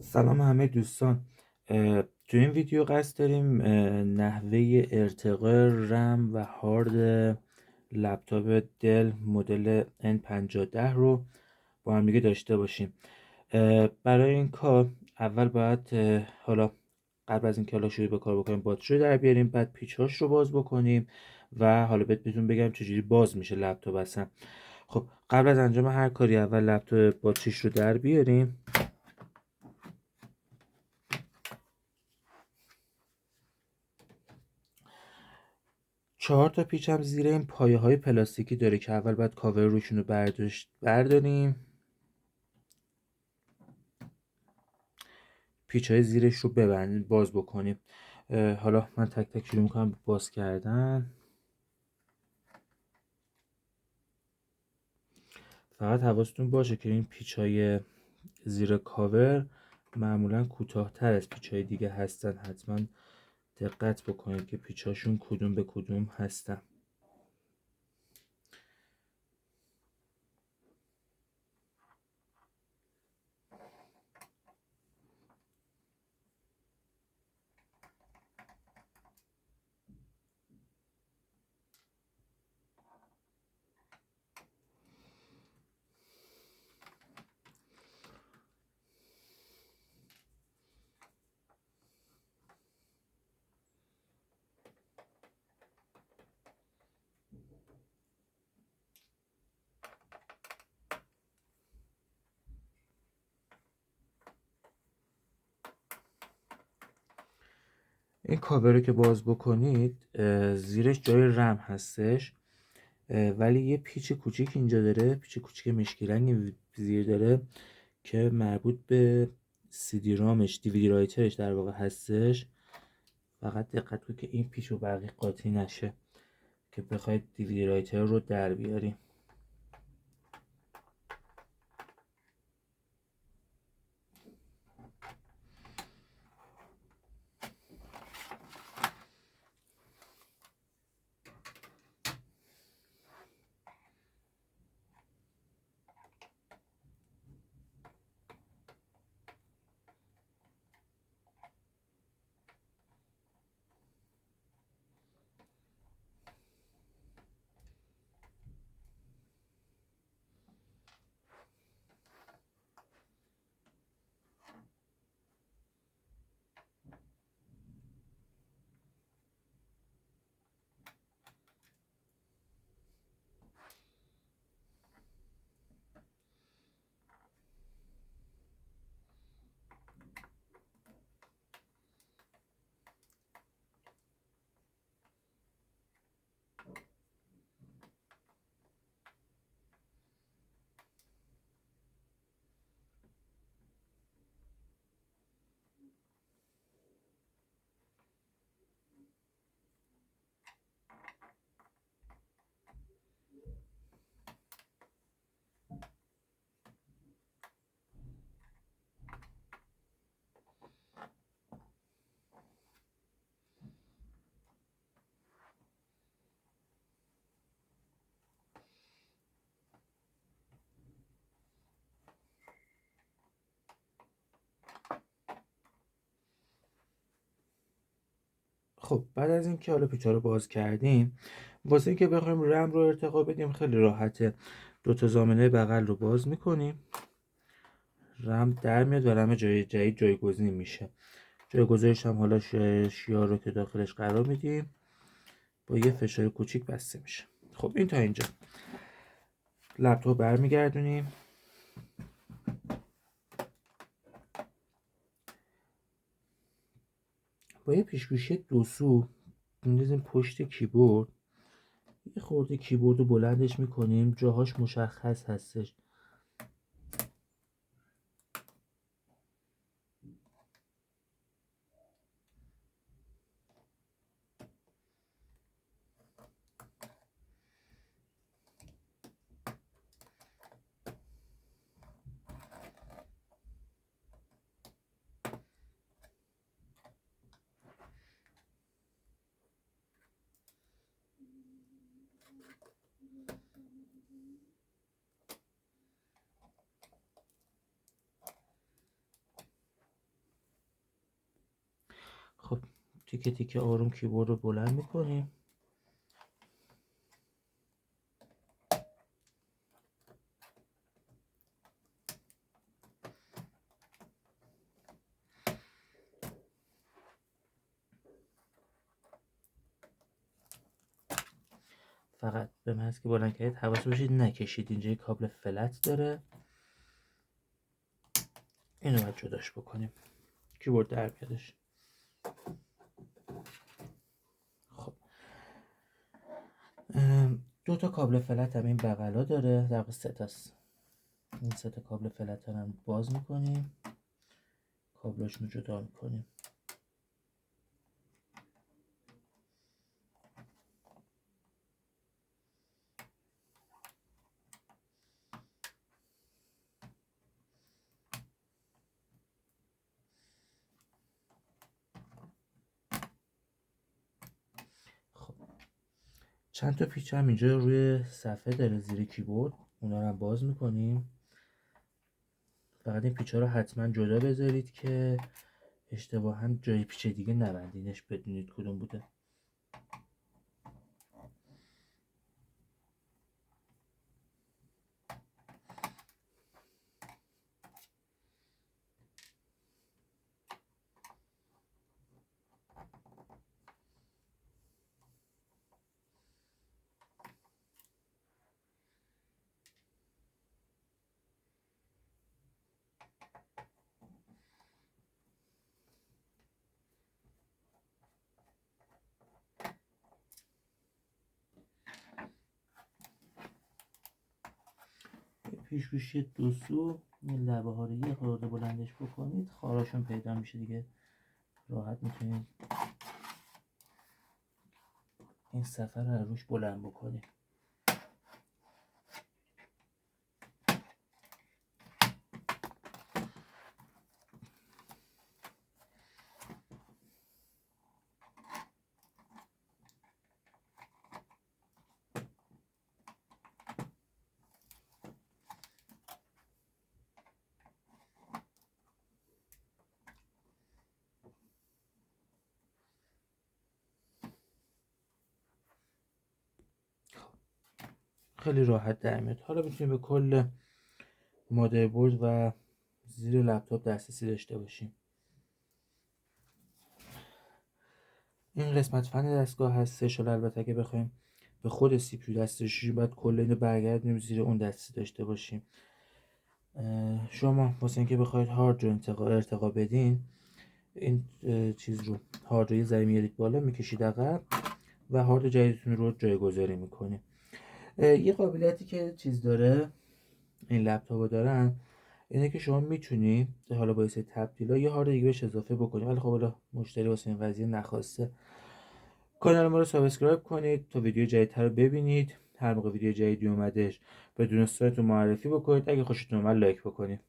سلام همه دوستان. تو این ویدیو قصد داریم نحوه ارتقاء رم و هارد لپتاپ دل مدل N5010 رو با هم دیگه داشته باشیم. برای این کار اول باید حالا قبل از اینکه شروع به کار بکنیم باتری رو در بیاریم، بعد پیچاش رو باز بکنیم و حالا بهتون بگم چجوری باز میشه لپتاپ اصلا. خب قبل از انجام هر کاری اول لپتاپ باتریش رو در بیاریم. 4 تا پیچ هم زیر این پایه‌های پلاستیکی داره که اول باید کاور روشون رو برداریم، پیچ‌های زیرش رو ببندیم، باز بکنیم. حالا من تک تک شروع می‌کنم باز کردن. فقط حواستون باشه که این پیچ‌های زیر کاور معمولا کوتاه‌تر از پیچ‌های دیگه هستن. حتما دقت بکنید که پیچ‌هاشون کدوم به کدوم هستن. این کاور رو که باز بکنید زیرش جای رم هستش، ولی یه پیچ کوچیک اینجا داره، پیچ کوچیک مشکی رنگ زیر داره که مربوط به CD رامش، DVD رایترش در واقع هستش. فقط دقت کنید که این پیچ و برقی قاطی نشه که بخواید DVD رایتر رو در بیاریم. خب بعد از اینکه حالا پیچا رو باز کردیم، واسه اینکه بخوایم رم رو ارتقا بدیم خیلی راحته. دو تا زامنه بغل رو باز میکنیم، رم در میاد و رم جای جدید جایگزین میشه. جایگزینش هم حالا شیار رو که داخلش قرار میدیم با یه فشار کوچیک بسته میشه. خب این تا اینجا. لپتاپ برمیگردونیم. با یه پیشگوشی 2 سو میندازیم پشت کیبورد، یه خورده کیبورد رو بلندش میکنیم، جاهاش مشخص هستش. تیکه تیکه آروم کیبورد رو بلند میکنیم. فقط به محض که بلند کردید حواس باشید نکشید، اینجا کابل فلت داره، اینو باید جداش بکنیم، کیبورد در بیادش. خب 2 تا کابل فلت هم این بغلا داره، در واقع 3 تاست. این 3 تا کابل فلت هم باز میکنیم، کابلاشون رو جدا میکنیم. چند تا پیچ هم اینجا روی صفحه داره زیر کیبورد، اونا رو هم باز میکنیم. فقط این پیچ ها رو حتما جدا بذارید که اشتباها جای پیچ دیگه نبندینش، بدونید کدوم بوده. پیشگوشی 2 سو، این لبه ها رو یه خورده بلندش بکنید، خاراشون پیدا میشه دیگه، راحت میتونید این صفحه رو روش بلند بکنید. خیلی راحت در میاد. حالا میتونیم به کل مادربرد و زیر لپتاپ دسترسی داشته باشیم. این قسمت فن دستگاه هستش. حالا البته اگه بخوایم به خود سی پی یو دسترسی باید کل اینو برگردونیم زیر اون دستی داشته باشیم. شما واسه اینکه بخواید هارد رو ارتقا بدین، این چیز رو هارد رو یه ذره میارید بالا، میکشید عقب و هارد جدیدتون رو جایگذاری میکنید. یه قابلیتی که چیز داره این لپتاپ دارن اینه که شما میتونی حالا با یه تبدیلا یه هارد دیگه بهش اضافه بکنید، ولی خب حالا مشتری واسه این قضیه نخواسته. کانال ما رو سابسکرایب کنید تا ویدیو جدیدتر رو ببینید. هر موقع ویدیو جدیدی اومدش بدون سایت رو معرفی بکنید. اگه خوشتون اومد لایک بکنید.